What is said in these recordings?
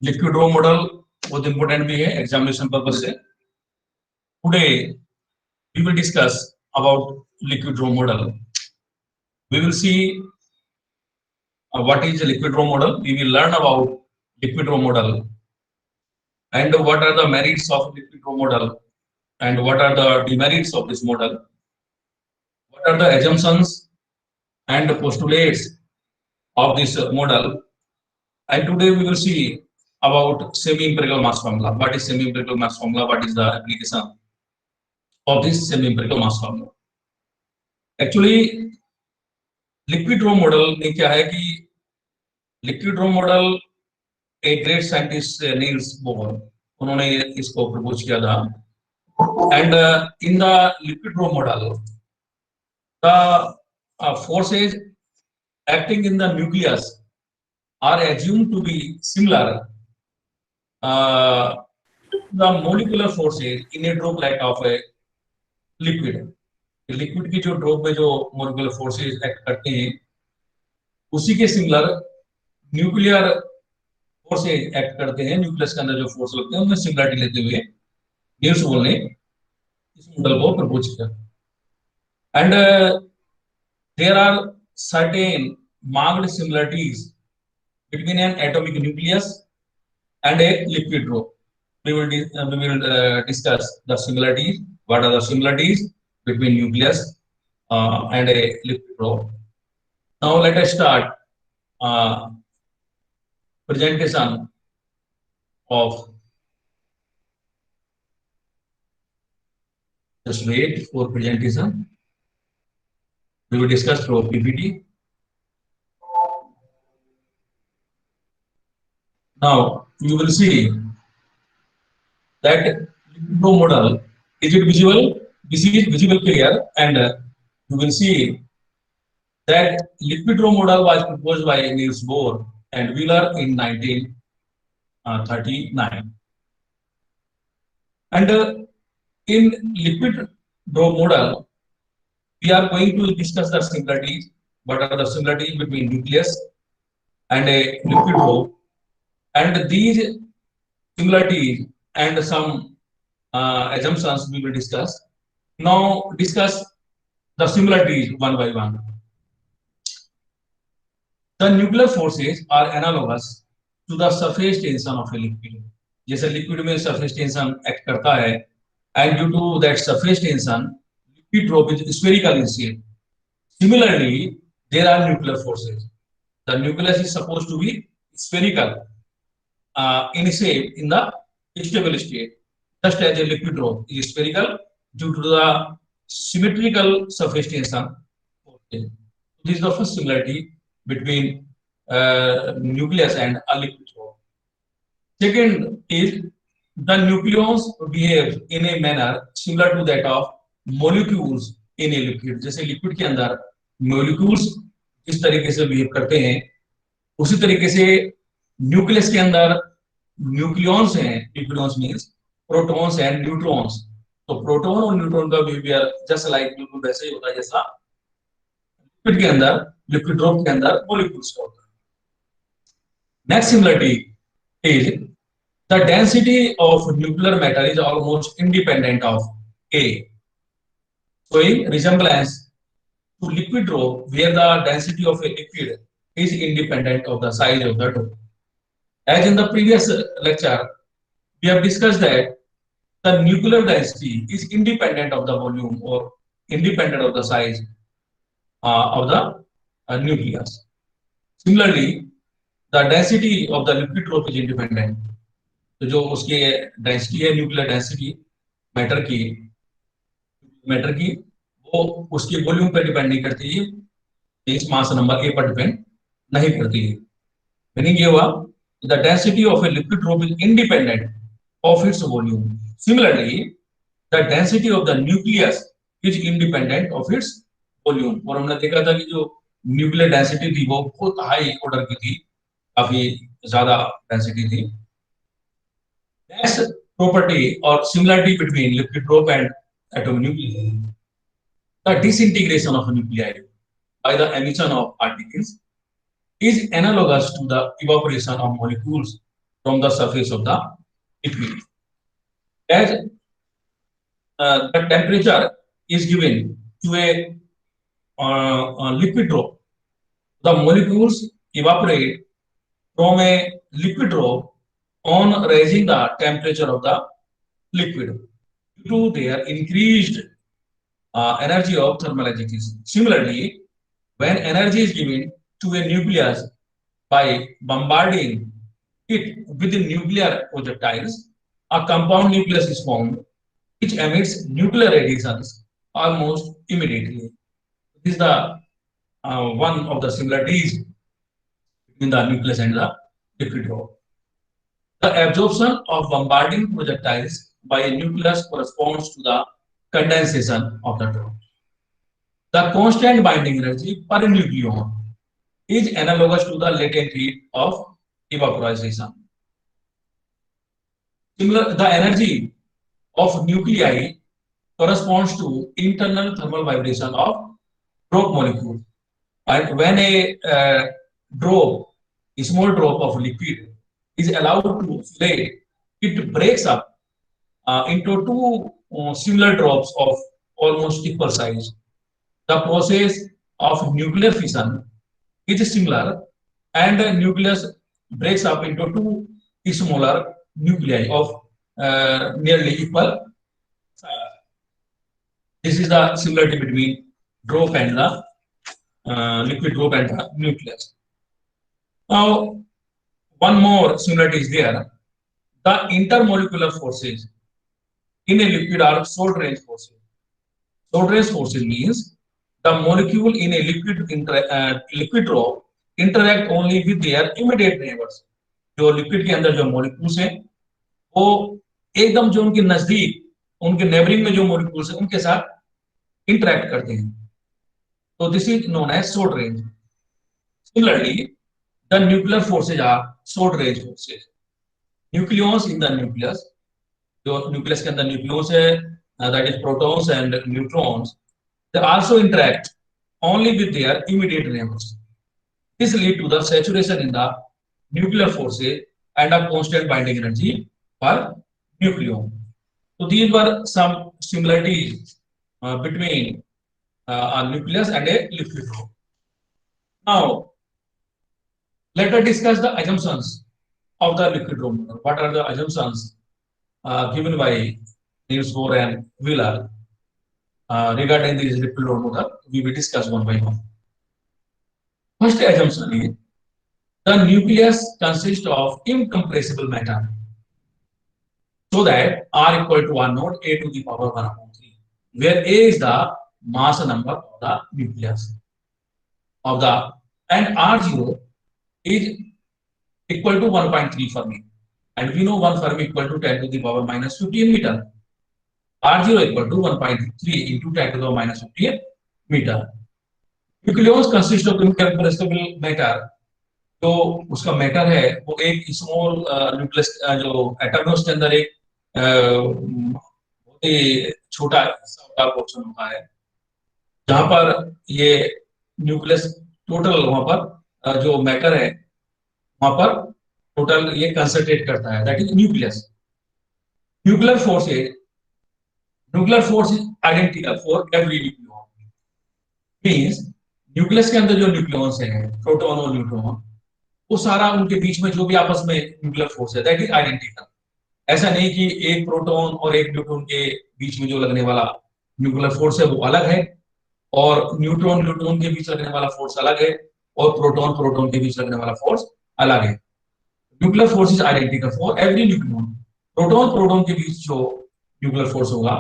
Liquid row model बहुत important भी है एग्जामिनेशन पर्पज से. Today we will discuss about liquid row model. We will see what is a liquid row model. We will learn about liquid row model and what are the merits of liquid row model and what are the demerits of this model. What are the assumptions and postulates of this model. And today we will see about semi-empirical mass formula. What is semi-empirical mass formula? What is the application of this semi-empirical mass formula? Actually, liquid row model में क्या है कि liquid row model एक great scientist Niels Bohr उन्होंने इसको propose किया था. And in the liquid row model the forces acting in the nucleus are assumed to be similar the molecular forces in a droplet of a liquid. Liquid की जो drop में जो molecular forces act करते हैं उसी के similar nuclear forces act करते हैं. न्यूक्लियस के अंदर जो फोर्स लगते हैं उनमें सिमिलरिटी लेते हुए नील्स बोर ने इस मॉडल को प्रपोज किया. And there are certain marked similarities between an atomic nucleus and a liquid row. We will discuss the similarities. What are the similarities between nucleus and a liquid row? Now let us start presentation of. Just wait for presentation. We will discuss through PPT. Now you will see that liquid row model, is it visible? This is visible clear, and you will see that liquid row model was proposed by Niels Bohr and Wheeler in 1939. And in liquid row model, we are going to discuss the similarities. What are the similarities between nucleus and a liquid row? And these similarities and some assumptions we will discuss. Now discuss the similarities one by one. The nuclear forces are analogous to the surface tension of a liquid. जैसे liquid में surface tension act करता है, and due to that surface tension, liquid drop is spherical in shape. Similarly, there are nuclear forces. The nucleus is supposed to be spherical in shape in the stable state, just as a liquid drop is spherical due to the symmetrical surface tension. This is the first similarity between nucleus and a liquid drop. Second is the nucleons behave in a manner similar to that of molecules in a liquid. जैसे liquid के अंदर molecules इस तरीके से behave करते हैं, उसी तरीके से न्यूक्लियस के अंदर न्यूक्लियॉन्स हैं. Nucleons means protons and neutrons. तो प्रोटॉन और न्यूट्रॉन का बिहेवियर जस्ट लाइक बिल्कुल वैसे ही होता है जैसा लिक्विड के अंदर, लिक्विड ड्रॉप के अंदर मॉलिक्यूल्स का होता है. Next similarity is the density of nuclear matter is almost independent of A, showing resemblance to liquid drop where the density of a liquid is independent of the size of the drop. As in the previous lecture, we have discussed that the nuclear density is independent of the volume or independent of the size of the nucleus. Similarly, the density of the liquid drop is independent. तो जो उसकी density है, nuclear density matter की वो उसके volume पर depend नहीं करती है, इस मास नंबर A पर डिपेंड नहीं करती है. मीनिंग ये हुआ the density of a liquid drop is independent of its volume. Similarly, the density of the nucleus is independent of its volume. और हमने देखा था कि जो न्यूक्लियर डेंसिटी थी वो बहुत हाई ऑर्डर की थी, काफी ज्यादा डेंसिटी थी. Next property or similarity between liquid drop and atomic nuclei. The disintegration of a nuclei by the emission of particles is analogous to the evaporation of molecules from the surface of the liquid. As the temperature is given to a liquid drop, the molecules evaporate from a liquid drop on raising the temperature of the liquid due to their increased energy of thermal agitation. Similarly, when energy is given to a nucleus by bombarding it with the nuclear projectiles, a compound nucleus is formed which emits nuclear radiations almost immediately. This is the one of the similarities between the nucleus and the liquid drop. The absorption of bombarding projectiles by a nucleus corresponds to the condensation of the drop. The constant binding energy per nucleon is analogous to the latent heat of evaporization. Similar, the energy of nuclei corresponds to internal thermal vibration of drop molecule. And when a drop, a small drop of liquid is allowed to float, it breaks up into two similar drops of almost equal size. The process of nuclear fission is similar, and the nucleus breaks up into two smaller nuclei of nearly equal. This is the similarity between drop and the liquid drop and the nucleus. Now, one more similarity is there. The intermolecular forces in a liquid are short range forces. Short range forces means the molecule in a liquid drop interact only with their immediate neighbors. जो liquid के अंदर जो molecules हैं वो एकदम जो उनके नजदीक उनके नेबरिंग में जो मॉलिक्यूल्स हैं उनके साथ इंटरेक्ट करते हैं. So this is known as short range. Similarly, the nuclear forces are short range forces. Nucleons in the nucleus, जो nucleus के अंदर nucleons है, that is protons and neutrons, they also interact only with their immediate neighbors. This leads to the saturation in the nuclear forces and a constant binding energy per nucleon. So these were some similarities between a nucleus and a liquid drop. Now, let us discuss the assumptions of the liquid drop model. What are the assumptions given by Niels Bohr and Wheeler regarding this liquid drop model? We will discuss one by one. First assumption is the nucleus consists of incompressible matter, so that R equal to R naught A to the power 1/3, where A is the mass number of the nucleus of the, and R0 is equal to 1.3 Fermi, and we know 1 Fermi equal to 10 to the power minus 15 meter. R0 equal to 1.3 into 10 to the minus 15 meter. Nucleons consist of incompressible matter. तो उसका matter है वो एक small nucleus जो atom है उसके अंदर एक बहुत ही छोटा हिस्सा होता है, पोर्शन होता है, जहां पर ये न्यूक्लियस टोटल वहां पर जो मैटर है वहां पर टोटल ये कंसंट्रेट करता है, that is nucleus. Nuclear force is identical for every nucleon. Means nucleus के अंदर जो न्यूक्लियॉन्स हैं, प्रोटॉन और न्यूट्रॉन, वो सारा उनके बीच में जो भी आपस में न्यूक्लियर फोर्स है दैट इज आइडेंटिकल. ऐसा नहीं कि एक प्रोटॉन और एक न्यूट्रॉन के बीच में जो लगने वाला न्यूक्लियर फोर्स है वो अलग है, और न्यूट्रॉन न्यूट्रॉन के बीच लगने वाला फोर्स अलग है, और प्रोटॉन प्रोटॉन के बीच लगने वाला फोर्स अलग है. Nuclear force is identical for every nucleon. Proton proton के बीच जो न्यूक्लियर फोर्स होगा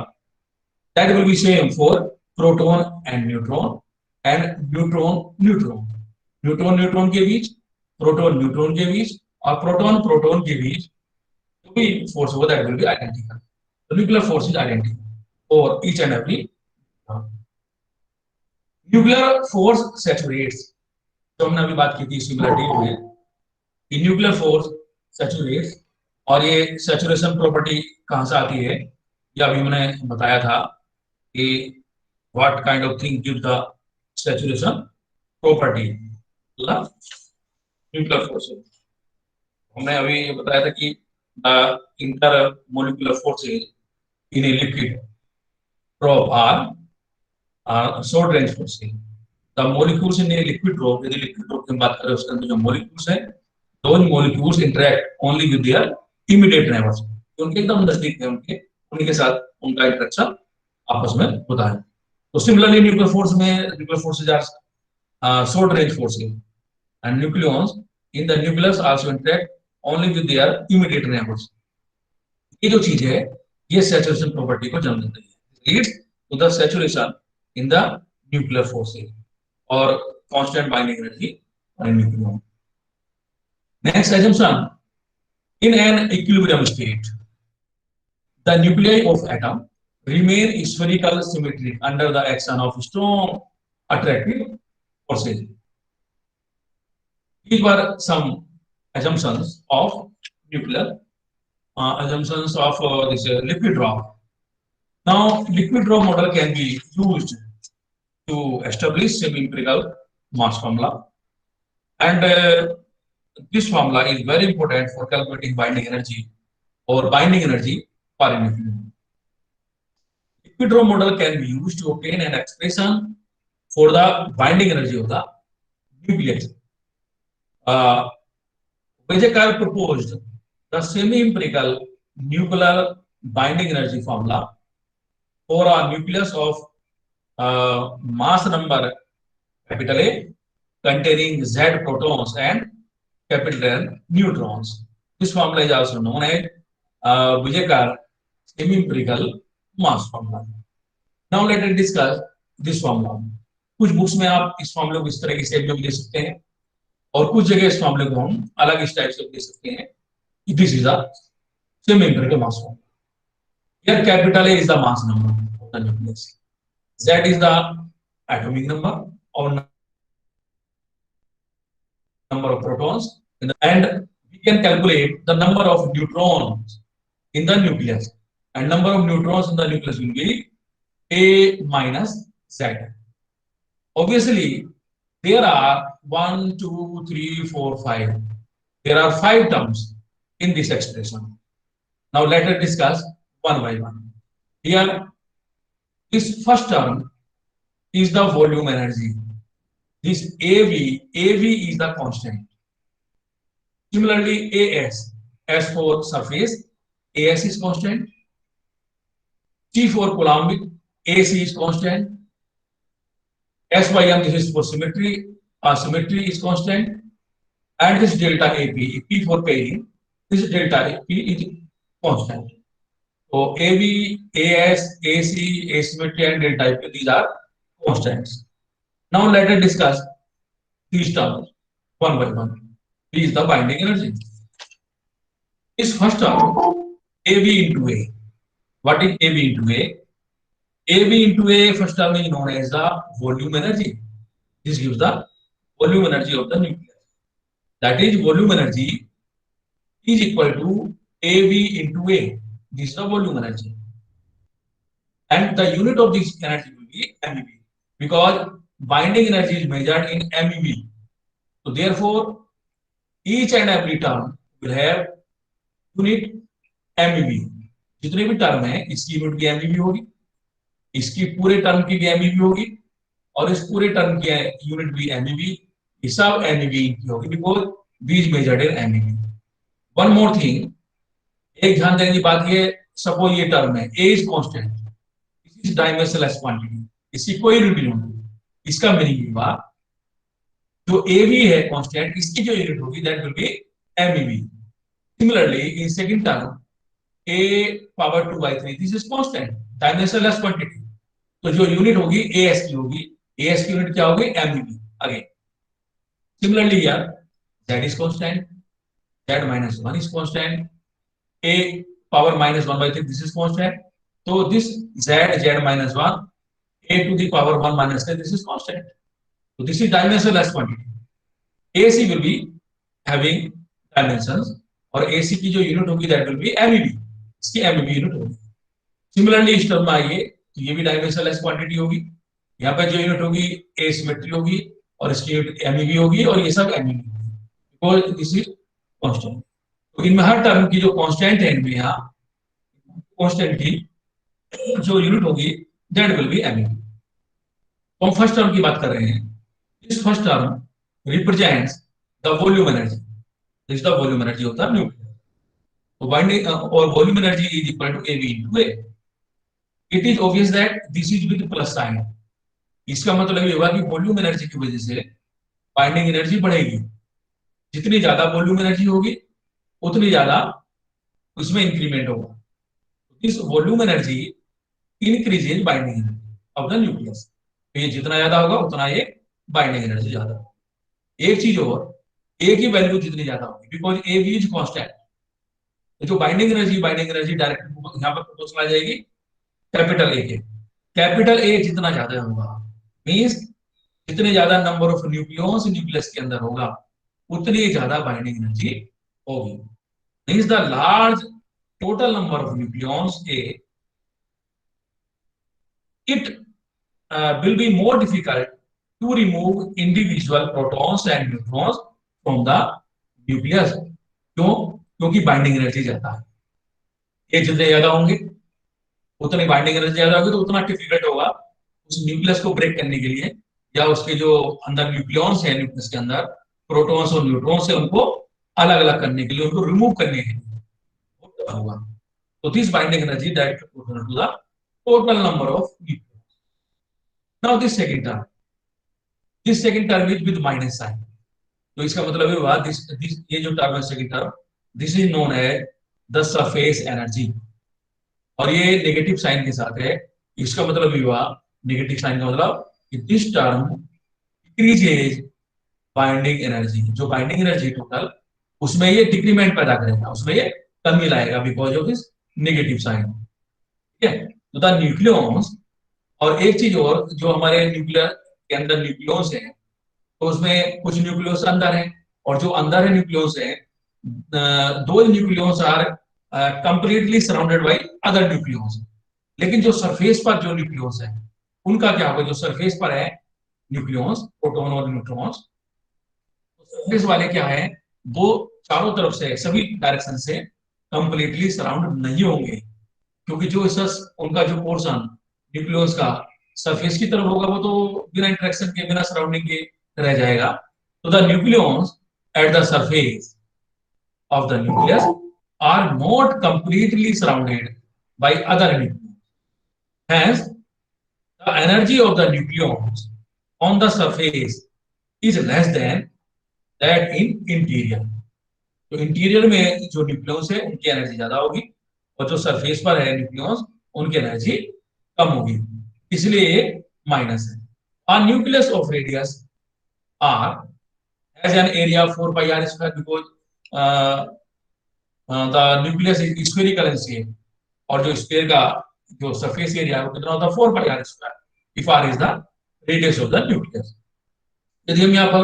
that will be same for proton and neutron, and neutron neutron. Neutron neutron के बीच, प्रोटॉन न्यूट्रॉन के बीच, और प्रोटॉन प्रोटॉन के बीच जो भी फोर्स होगा that will be identical. The nuclear force is identical for each and every. Nuclear force सैचुरेट्स, जो हमने अभी बात की थी सिमिलरिटी में, कि न्यूक्लियर फोर्स सैचुरेट्स, और ये सैचुरेशन प्रॉपर्टी कहां से आती है ये अभी मैंने बताया था कि what kind of thing give the saturation property. Nuclear force हमने अभी ये बताया था कि intermolecular forces in a liquid drop are short range forces. The molecules in a liquid drop, यदि लिक्विड ड्रॉप की बात करें उसके अंदर जो मॉलिक्यूल्स है, those molecules interact only with their immediate neighbours, उनके एकदम नजदीक है, उनके उनके साथ उनका इंटरेक्शन आपस में होता है। तो similarly nuclear forces are short range forces and nucleons in the nucleus also interact only with their immediate neighbors। ये जो चीज है ये saturation property को जन्म देती है, leads to the saturation in the nuclear forces और constant binding energy on a nucleon। Next assumption, in an equilibrium state the nuclei of atom remain spherical symmetric under the action of strong attractive forces। These were some assumptions of nuclear assumptions of this liquid drop. Now, liquid drop model can be used to establish semi-empirical mass formula, and this formula is very important for calculating binding energy or binding energy for a nucleon. Liquid drop model can be used to obtain an expression for the binding energy of the nucleus. Bejakar proposed the semi-empirical nuclear binding energy formula for a nucleus of mass number capital A containing Z protons and capital N neutrons. This formula is also known as Bejakar semi-empirical mass formula. Now let us discuss this formula. कुछ books में आप इस फॉर्मूले को इस तरह की step में भी दे सकते हैं और कुछ जगह इस फॉर्मूले को हम अलग इस टाइप से दे सकते हैं। This is a semi-empirical mass formula. Here capital A is the mass number of the nucleus. Z is the atomic number or number of protons, and we can calculate the number of neutrons in the nucleus. And number of neutrons in the nucleus will be A minus Z. Obviously, there are 1, 2, 3, 4, 5. There are 5 terms in this expression. Now let us discuss one by one. Here, this first term is the volume energy. This AV is the constant. Similarly, S for surface, AS is constant. C for Coulombic, AC is constant. SYM, this is for symmetry, symmetry is constant. And this delta AP, P for pairing, this delta AP is constant. So AV, AS, AC, asymmetry, and delta AP, these are constants. Now let us discuss these terms one by one. P is the binding energy. This first term, AV into A. What is AV into A? AV into A first term is known as the volume energy. This gives the volume energy of the nucleus. That is, volume energy is equal to AV into A. This is the volume energy. And the unit of this energy will be MeV, because binding energy is measured in MeV. So therefore, each and every term will have unit MeV. जितने भी term है इसकी unit भी MeV होगी, इसकी पूरे term की भी MeV होगी और इस पूरे टर्म की यूनिट भी MeV, ये सब MeV की होगी because B is measured in MeV. One more thing, एक ध्यान देने की बात ये, सपोज ये टर्म है A is constant, this is dimensionless quantity, इसकी कोई यूनिट नहीं होगी, इसका मीनिंग हुआ जो AV है कांस्टेंट, इसकी जो यूनिट होगी that will be MeV. Similarly, in second term, A power 2/3, this is constant, dimensionless quantity. तो जो यूनिट होगी AS की होगी, AS की यूनिट क्या होगी MeV again. Similarly here, Z is constant, Z minus 1 is constant, A power minus 1/3, this is constant. So this Z minus 1, A to the power 1 minus 10, this is constant. So this is dimensionless quantity. AC will be having dimensions और AC की जो unit होगी that will be MeV, इसकी MeV unit होगी. Similarly इस term में आइए तो ये भी डायमेंशनलेस क्वांटिटी होगी, यहाँ पर जो यूनिट होगी एसिमेट्री होगी और इसकी यूनिट MeV होगी और ये सब MeV होगी बिकॉज़ दिस इज कांस्टेंट. तो इनमें हर टर्म की जो कांस्टेंट है इनमें यहाँ कांस्टेंट की जो यूनिट होगी दैट विल बी एम। तो हम फर्स्ट टर्म की बात कर रहे हैं। This first term represents the volume energy. This the volume energy of the nucleus. तो बाइंडिंग और volume energy is equal to A V into A. It is obvious that this is with plus sign. इसका मतलब ये होगा कि volume energy की वजह से बाइंडिंग एनर्जी बढ़ेगी। जितनी ज्यादा वॉल्यूम एनर्जी होगी उतनी ज्यादा उसमें इंक्रीमेंट होगा। इस volume energy increases binding energy of the nucleus. तो ये जितना ज्यादा होगा उतना ये बाइंडिंग एनर्जी ज्यादा होगी। एक चीज और, ए की वैल्यू जितनी ज्यादा होगी because A B is constant, तो जो बाइंडिंग एनर्जी डायरेक्ट यहाँ पर प्रोपोर्शनल आ जाएगी कैपिटल ए के। कैपिटल ए जितना ज्यादा होगा मींस जितने ज्यादा नंबर ऑफ न्यूक्लियस न्यूक्लियस के अंदर होगा उतनी ज्यादा बाइंडिंग एनर्जी होगी। Means the large total number of nucleus A it will be more difficult to remove individual protons and neutrons from the nucleus। क्यों? क्योंकि बाइंडिंग एनर्जी ज्यादा है। ये जितने ज्यादा होंगे उतनी बाइंडिंग एनर्जी ज्यादा होगी, तो उतना डिफिकल्ट होगा उस न्यूक्लियस को ब्रेक करने के लिए या उसके जो अंदर न्यूक्लियॉन्स है न्यूक्लियस के अंदर प्रोटॉन्स और न्यूट्रॉन्स है उनको अलग अलग करने के लिए, उनको रिमूव करने के लिए होगा। तो this binding energy direct proportional to the total number of nucleus. Now this second term is with minus sign. तो इसका मतलब ये हुआ दिस ये जो टर्म है second term, this is known as the surface energy, और ये नेगेटिव साइन के साथ है। इसका मतलब ये हुआ नेगेटिव साइन का मतलब कि this term decreases binding energy. जो बाइंडिंग एनर्जी टोटल उसमें ये डिक्रीमेंट पैदा करेगा, उसमें ये कमी लाएगा because of this negative sign. ठीक है, तो द न्यूक्लियॉन्स, और एक चीज और, जो हमारे न्यूक्लियर के अंदर न्यूक्लियस है तो उसमें कुछ न्यूक्लियस अंदर है, और जो अंदर है न्यूक्लियस है दो nucleus are completely surrounded by other nucleus. लेकिन जो सरफेस पर जो न्यूक्लियस है उनका क्या होगा? जो सरफेस पर है न्यूक्लियस प्रोटॉन और न्यूट्रॉन्स, सरफेस वाले क्या है वो चारों तरफ से सभी डायरेक्शन से कंप्लीटली सराउंड नहीं होंगे, क्योंकि जो इस उनका जो पोर्शन न्यूक्लियस का सरफेस की तरफ होगा वो तो बिना इंटरेक्शन के बिना सराउंडिंग के रह जाएगा। तो the nucleus at the surface of the nucleus are not completely surrounded by other nucleus. Hence, the energy of the nucleons on the surface is less than that in interior। तो interior में जो nucleus है उनकी energy ज्यादा होगी, और जो surface पर है न्यूक्लियस उनकी एनर्जी कम होगी, इसलिए ये माइनस है। A nucleus of radius r has an area of 4 pi r square because the nucleus is spherical in shape, और जो स्फीयर का जो सरफेस एरिया है वो कितना होता है? 4 pi r square if r is the radius of the nucleus। यदि हम यहाँ पर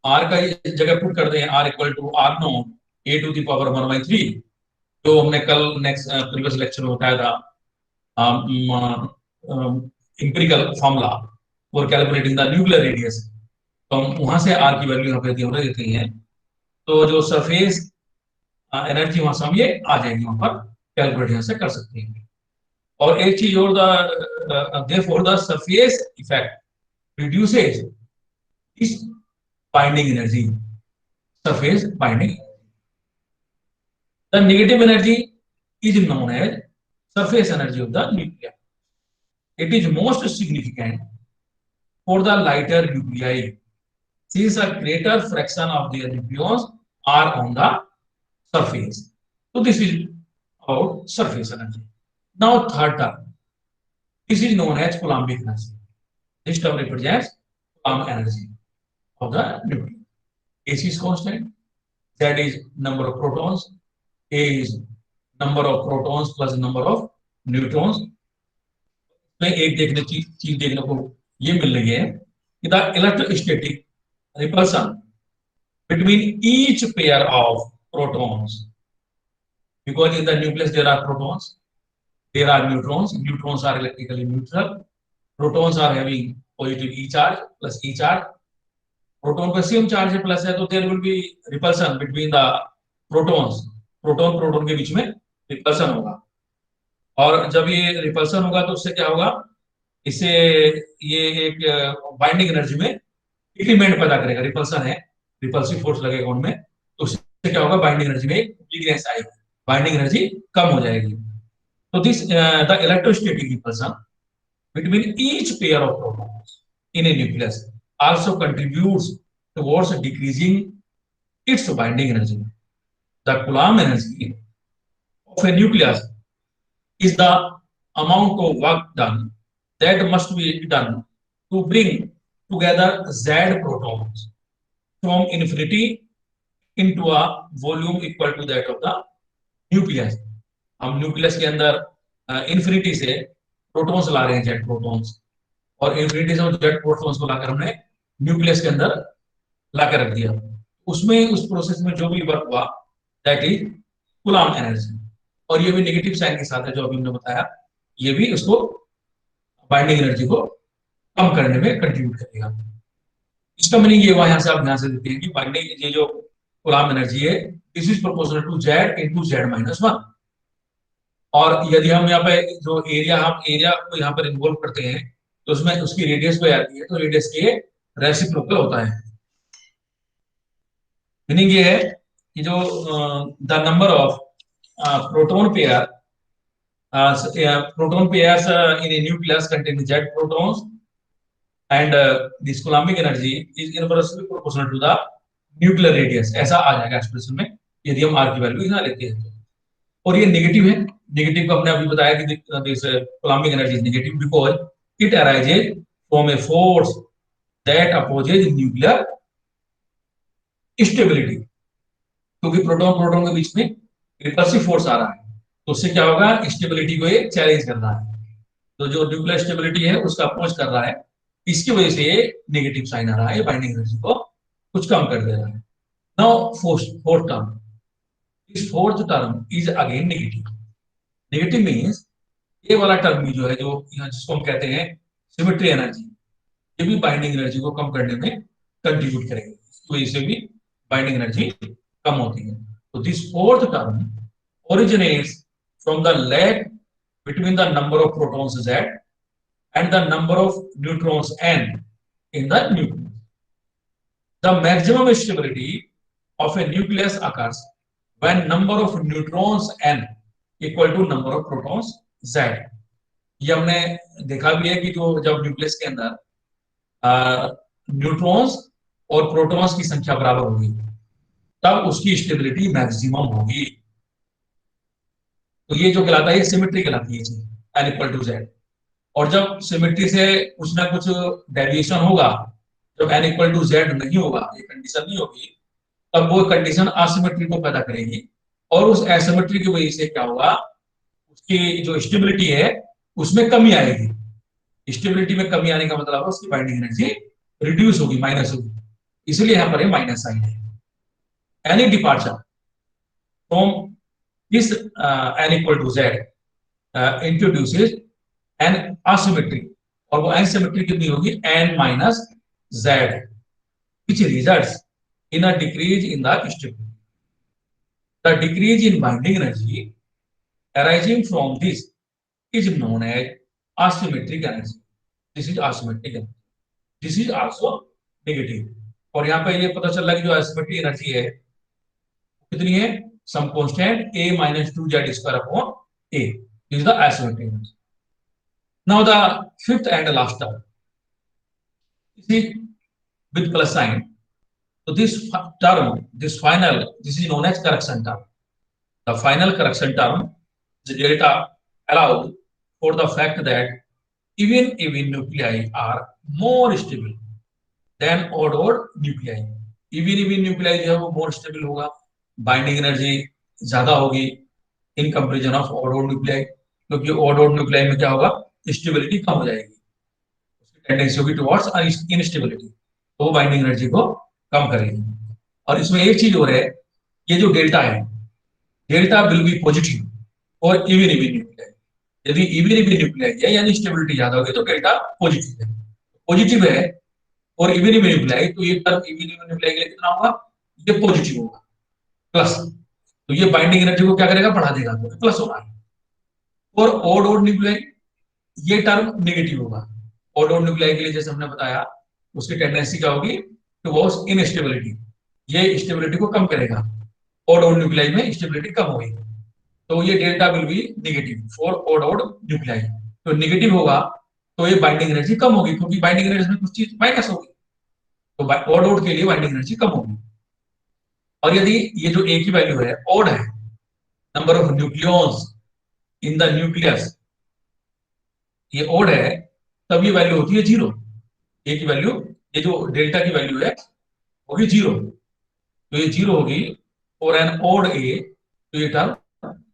r का जगह पुट कर दें r equal to r naught a to the power 1/3, जो हमने कल नेक्स्ट प्रीवियस लेक्चर में बताया था empirical formula for calculating the nuclear radius। तो हम वहां से r की वैल्यू यहाँ पे देते हैं, तो जो सरफेस एनर्जी वहां से हम ये आ जाएगी, वहां पर कैलकुलेट यहाँ से कर सकते हैं। और एक चीज और, therefore the surface effect reduces इस binding energy, surface binding. The negative energy is known as surface energy of the nuclei। It is most significant for the lighter nuclei since a greater fraction of their nucleons are on the surface। So this is about surface energy। Now third term, this is known as Coulombic energy। This term represents Coulomb energy of the nuclei। AC is constant, Z is number of protons, A is number of protons plus number of neutrons। तो एक चीज देखने को ये मिल रही है कि the electrostatic repulsion between each pair of protons, because in the nucleus there are protons, there are neutrons, neutrons are electrically neutral, protons are having positive E charge plus E charge, proton का same charge है plus है, तो there will be repulsion between the protons। Proton proton के बीच में repulsion होगा, और जब ये रिपल्सन होगा तो उससे क्या होगा, इससे ये एक बाइंडिंग एनर्जी में इंक्रीमेंट पैदा करेगा। रिपल्सन है, रिपल्सिव फोर्स लगेगा उनमें, तो उससे क्या होगा, बाइंडिंग एनर्जी में वीकनेस आएगी, बाइंडिंग एनर्जी कम हो जाएगी। तो this the electrostatic repulsion between each pair of protons in a nucleus also contributes towards decreasing its binding energy. The Coulomb energy of a nucleus is the amount of work done that must be done to bring together Z protons from infinity into a volume equal to that of the nucleus. हम nucleus के अंदर infinity से protons ला रहे हैं, jet protons, और infinity से jet protons को लाकर हमने न्यूक्लियस के अंदर लाकर रख दिया। उसमें उस प्रोसेस में जो भी वर्क हुआ दैट इज कूलम्ब एनर्जी, और ये भी नेगेटिव साइन के साथ है जो अभी हमने बताया, ये भी उसको बाइंडिंग एनर्जी को कम करने में कंट्रीब्यूट करेगा। इसका मीनिंग ये हुआ, यहाँ से आप ध्यान से देखते हैं कि बाइंडिंग ये जो कूलम्ब एनर्जी है this is proportional to Z into Z minus one. और यदि हम यहाँ पे जो एरिया को यहाँ पर इन्वॉल्व करते हैं तो उसमें उसकी रेडियस पे आती है, तो रेडियस के रेसिप्रोकल होता है। मीनिंग ये है कि जो the number of proton pair proton pairs in a nucleus containing Z protons and this coulombic energy is inversely proportional to the nuclear radius। ऐसा आ जाएगा एक्सप्रेशन में यदि हम R की वैल्यू यहाँ लेते हैं। और ये नेगेटिव है, नेगेटिव को हमने अभी बताया कि this coulombic energy is negative because it arises from a force that opposes nuclear stability। क्योंकि प्रोटॉन प्रोटॉन के बीच में रिपल्सिव फोर्स आ रहा है, तो उससे क्या होगा, स्टेबिलिटी को ये चैलेंज कर रहा है, तो जो न्यूक्लियर स्टेबिलिटी है उसका अप्रोच कर रहा है, इसकी वजह से ये नेगेटिव साइन आ रहा है, बाइंडिंग एनर्जी को कुछ कम कर दे रहा है। नाउ फोर्थ टर्म, इस fourth term is again negative. Negative means ये वाला टर्म भी जो है, जो जिसको हम कहते हैं सिमेट्री एनर्जी, ये भी बाइंडिंग एनर्जी को कम करने में कंट्रीब्यूट करेगी, इसकी वजह से भी बाइंडिंग एनर्जी कम होती है। तो this fourth term originates from the lag between the number of protons Z and the number of neutrons N in the nucleus. The maximum stability of a nucleus occurs when number of neutrons N equal to number of protons Z। ये हमने देखा भी है कि जो जब nucleus के अंदर न्यूट्रॉन्स और प्रोटॉन्स की संख्या बराबर होगी तब उसकी स्टेबिलिटी मैक्सिमम होगी। तो ये जो कहलाता है ये सिमेट्री कहलाती है, n इक्वल टू जेड। और जब सिमेट्री से कुछ ना कुछ डेविएशन होगा, जब n इक्वल टू जेड नहीं होगा, ये कंडीशन नहीं होगी, तब वो कंडीशन असिमेट्री को पैदा करेगी, और उस एसिमेट्री की वजह से क्या होगा, उसकी जो स्टेबिलिटी है उसमें कमी आएगी। स्टेबिलिटी में कमी आने का मतलब है उसकी बाइंडिंग एनर्जी रिड्यूस होगी, माइनस होगी, इसलिए यहाँ पर ये माइनस साइन है। Any departure from this n equal to z introduces an asymmetry, और वो asymmetry कितनी होगी, n minus z, which results in a decrease in the stability। The decrease in binding energy arising from this is known as asymmetric energy। This is asymmetric energy। This is also negative। और यहाँ पे ये पता चल रहा है कि जो asymmetric energy है कितनी है, some constant a minus 2z square upon a is the asymmetric energy। Now the fifth and last term, this is with plus sign, so this term, this is known as correction term। The final correction term, the delta allows for the fact that even nuclei are more stable than odd nuclei। even nuclei जो है वो more stable होगा, binding energy ज्यादा होगी in comparison of odd nuclei, क्योंकि odd nuclei में क्या होगा, स्टेबिलिटी कम हो जाएगी, उसकी टेंडेंसी होगी टुवर्ड्स इनस्टेबिलिटी, तो वो बाइंडिंग एनर्जी को कम करेगी। और इसमें एक चीज और है, ये जो डेल्टा है, डेल्टा विल बी पॉजिटिव और इवन न्यूक्लियाई। यदि इवन न्यूक्लियाई है यानी स्टेबिलिटी ज्यादा होगी तो डेल्टा पॉजिटिव है और इवन न्यूक्लियाई, तो ये टर्म इवन न्यूक्लियाई के लिए कितना होगा, ये पॉजिटिव होगा प्लस। तो ये बाइंडिंग एनर्जी को क्या करेगा, बढ़ा देगा, तो प्लस होगा। और ओड ओड न्यूक्लियाई, ये टर्म नेगेटिव होगा। ओड ओड न्यूक्लियाई के लिए जैसे हमने बताया, उसकी टेंडेंसी क्या होगी, टुवर्ड्स इनस्टेबिलिटी, ये स्टेबिलिटी को कम करेगा। ओड ओड न्यूक्लियाई में स्टेबिलिटी कम होगी, तो ये delta will be negative for odd odd nuclei. तो नेगेटिव होगा तो ये बाइंडिंग एनर्जी कम होगी, क्योंकि बाइंडिंग एनर्जी में कुछ चीज माइनस होगी, तो ओड ओड के लिए बाइंडिंग एनर्जी कम होगी। और यदि ये जो ए की वैल्यू है ओड है, number of nucleons in the nucleus, ये ओड है, तब ये वैल्यू होती है जीरो। ए की वैल्यू, ये जो डेल्टा की वैल्यू है होगी जीरो, तो ये जीरो होगी और एन ओड ए, तो ये टर्म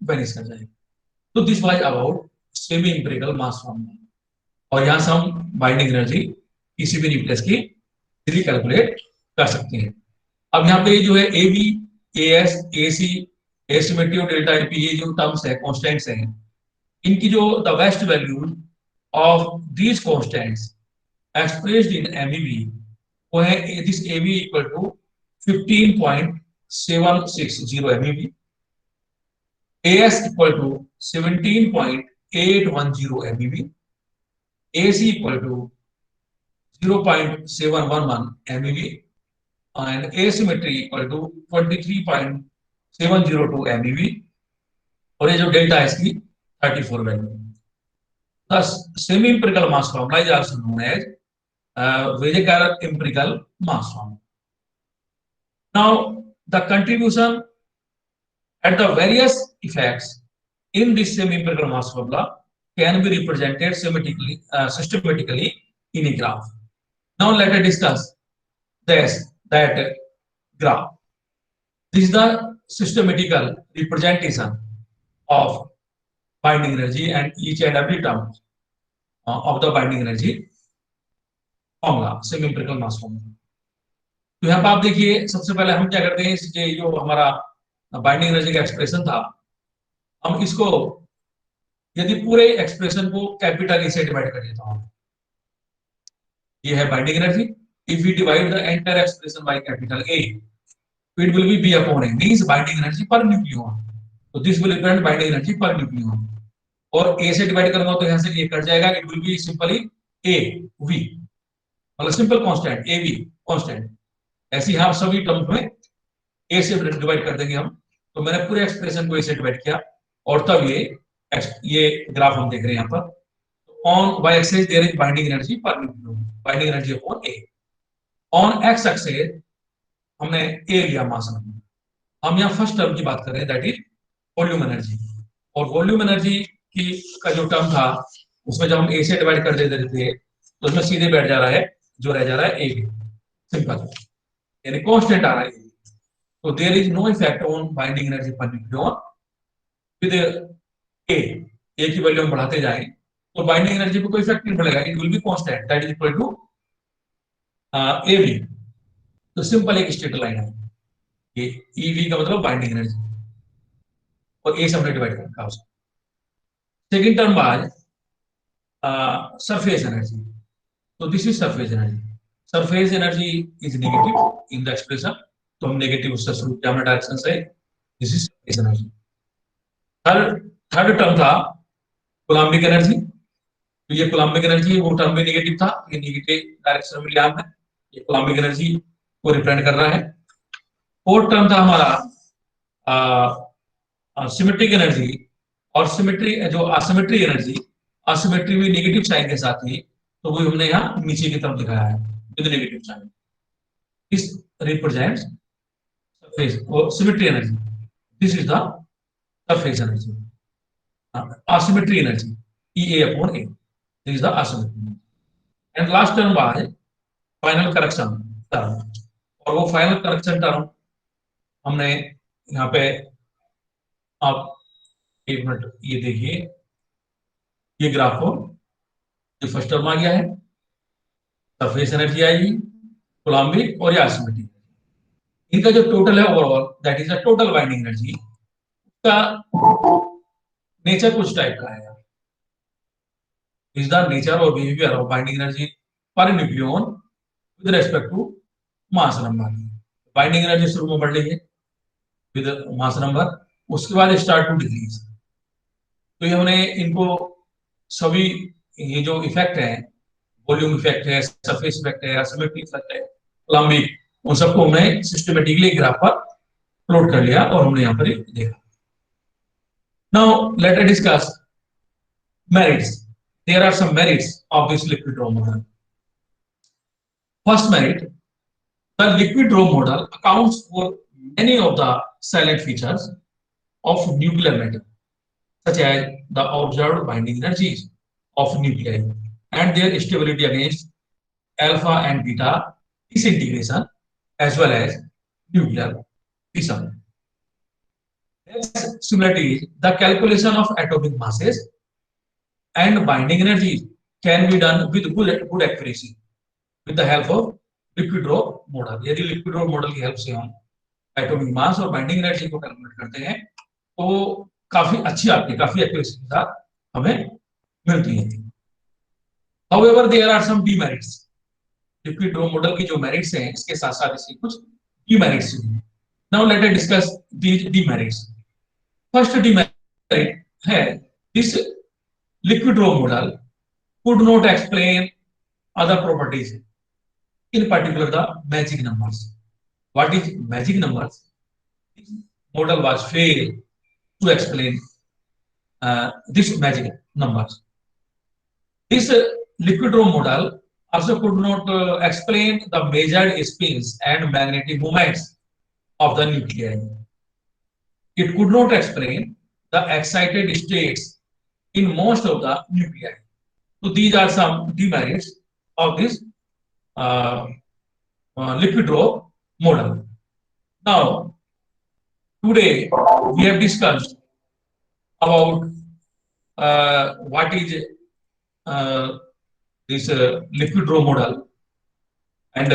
वेनिश कर जाएगी। तो this was about semi empirical mass formula, और यहां से हम बाइंडिंग एनर्जी किसी भी न्यूक्लियस की इजीली कैलकुलेट कर सकते हैं। अब यहाँ पे जो है A B, A S, A C, asymmetry और डेल्टा एपी, ये जो टर्म्स है, कॉन्स्टेंट्स हैं, इनकी जो the best value of these constants expressed in MeV, वो है this AB equal to 15.760 MeV, AS equal to 17.810 MeV, AC equal to 0.711 MeV, and asymmetry equal to 23.702 MeV, और ये जो डेल्टा है इसकी 34 value. Thus, semi-empirical mass formula is also known as Vedic empirical mass formula. Now, the contribution at the various effects in this semi-empirical mass formula can be represented systematically in a graph. Now, let us discuss that graph. This is the systematical representation of binding energy and each and every term of the binding energy formula, semi-empirical mass formula. तो यहाँ पर आप देखिए, सबसे पहले हम क्या करते हैं, ये जो हमारा बाइंडिंग एनर्जी का एक्सप्रेशन था, हम इसको यदि पूरे एक्सप्रेशन को कैपिटल ए से डिवाइड कर देता हूं, ये है binding energy, if we divide the entire expression by capital A, it will be B upon A, means binding energy per nucleon, तो this will represent binding energy per nucleon. और A से divide करूंगा तो यहां से A cut जाएगा, it will be simply A V, मतलब simple constant A V constant. ऐसे हम सभी टर्म्स में ए से डिवाइड कर देंगे हम, तो मैंने पूरे एक्सप्रेशन को ए से डिवाइड किया, और तब ये ग्राफ हम देख रहे हैं यहाँ पर। On Y axis there is binding energy per nucleon, binding energy upon A. On X axis हमने ए लिया मास में। हम यहाँ फर्स्ट टर्म की बात कर रहे हैं, दैट इज वॉल्यूम एनर्जी। और वॉल्यूम एनर्जी की का जो टर्म था, उसमें जब हम ए से डिवाइड कर देते थे, तो उसमें सीधे बैठ जा रहा है, जो रह जा रहा है ए, सिंपल, यानी कांस्टेंट आ रहा है। तो there is no effect on binding energy per nucleon with A की वैल्यू हम बढ़ाते जाएं तो बाइंडिंग एनर्जी पे कोई इफेक्ट नहीं पड़ेगा, it will be constant, that is equal to A V. तो सिंपल एक स्ट्रेट लाइन है ये, ई वी का मतलब बाइंडिंग एनर्जी, और ए से हमने डिवाइड कर रखा उसको। सेकंड टर्म बाद सरफेस एनर्जी, तो this is surface energy. Surface energy is negative in the expression, तो हम नेगेटिव उससे शुरू किया हमने डायरेक्शन से, this is surface energy. Third term था कोलम्बिक एनर्जी, तो ये कोलम्बिक एनर्जी, वो टर्म भी नेगेटिव था, ये नेगेटिव डायरेक्शन में लिया हमने, ये कोलम्बिक एनर्जी को रिप्रेजेंट कर रहा है। फोर्थ टर्म था हमारा सिमेट्रिक एनर्जी, और सिमेट्री जो असिमेट्री एनर्जी, असिमेट्री भी नेगेटिव साइन के साथ ही, तो वो हमने यहाँ नीचे की तरफ दिखाया है विद नेगेटिव साइन। इस रिप्रेजेंट्स सरफेस और symmetry energy, this is the surface energy. asymmetry energy EA upon A, this is the asymmetry। and last term by final correction term, और वो फाइनल करेक्शन टर्म हमने यहाँ पे, आप एक minute ये देखिए, ये ग्राफ हो, ये फर्स्ट टर्म आ गया है, सरफेस एनर्जी आएगी, कोलम्बिक और ये एसिमेट्रिक, इनका जो टोटल है overall, that is the total binding energy, उसका नेचर कुछ टाइप का है, इज द नेचर और behaviour of binding energy per nucleon with respect to mass number. Binding energy शुरू में बढ़ रही है, with mass number, उसके बाद start to decrease। तो ये हमने इनको सभी ये जो इफेक्ट है, वॉल्यूम इफेक्ट है, सरफेस इफेक्ट है, एसिमेट्रिक इफेक्ट है, प्लम्बिक, उन सबको हमने सिस्टमेटिकली ग्राफ पर प्लॉट कर लिया और हमने यहाँ पर देखा। Now let us discuss merits. There are some merits of this liquid rho model. First merit, the liquid rho model accounts for many of the silent features of nuclear matter, such as the observed binding energies of nuclei and their stability against alpha and beta disintegration as well as nuclear fission. Next similarity is the calculation of atomic masses and binding energies can be done with good accuracy with the help of liquid rho model। यदि liquid rho model की help से हम atomic mass और binding energy को calculate करते हैं तो काफी एक्यूरेसी के साथ हमें मिलती है। However, there are some demerits। Liquid rho model की जो मेरिट्स हैं इसके साथ साथ इसके कुछ demerits हैं। Now let us discuss these demerits। First demerit है this liquid rho model could not explain other properties, in particular the magic numbers। What is magic numbers? This model was failed to explain this magic numbers। This liquid rho model also could not explain the measured spins and magnetic moments of the nuclei। It could not explain the excited states in most of the nuclei। So these are some demerits of this liquid rho model। Now, today we have discussed about what is this liquid rho model and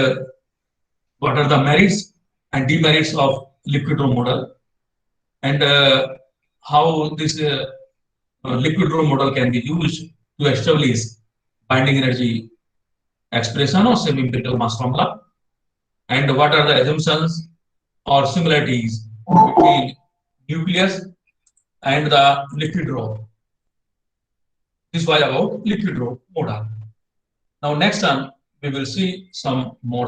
what are the merits and demerits of liquid rho model, and how this liquid rho model can be used to establish binding energy expression or semi-empirical mass formula, and what are the assumptions or similarities between nucleus and the liquid rho। This was about liquid rho model। Now next time we will see some more